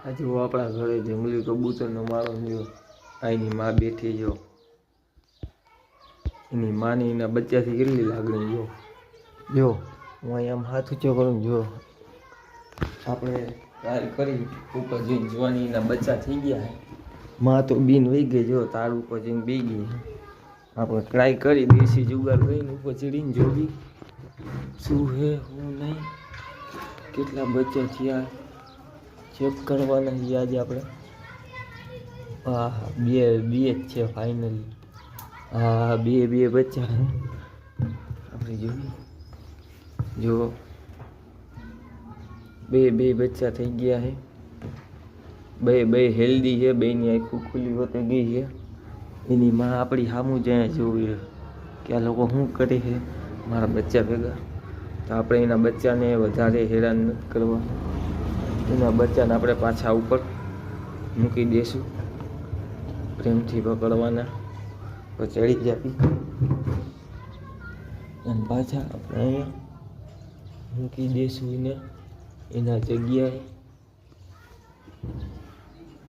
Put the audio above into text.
આ જો આપણા ઘરે જંગલી કબૂતરનો માળો જો આની માં બેઠી જો એની માની એના બચ્ચાથી કેટલી લાગણી જો જો હું અહીંયા આમ હાથ ઊંચો કરું જો આપણે ટ્રાય કરી ઉપર જઈને જોવાની એના બચ્ચા થઈ ગયા માં તો બીન વહી ગઈ જો તાર ઉપર જઈને બી ગઈ આપણે ટ્રાય કરી દેશી જુગાડ કરીને ઉપર ચડીને જોવી શું હે હું નહીં કેટલા બચ્ચા થયા ચેક કરવાના છે આજે આપણે હા બે જ છે ફાઇનલી હા બે બચ્ચા આપણે જોઈએ જો બે બચ્ચા થઈ ગયા છે બે હેલ્ધી છે બેની આખું ખુલ્લી હોતે ગઈ છે એની માં આપણી સામું જાય જોવી કે આ લોકો શું કરે છે મારા બચ્ચા ભેગા તો આપણે એના બચ્ચાને વધારે હેરાન નથી કરવા એના બચ્ચાને આપણે પાછા ઉપર મૂકી દઈશું પ્રેમથી પકડવાના તો ચડી જાય અને પાછા આપણે અહીંયા મૂકી દઈશું એને એના જગ્યાએ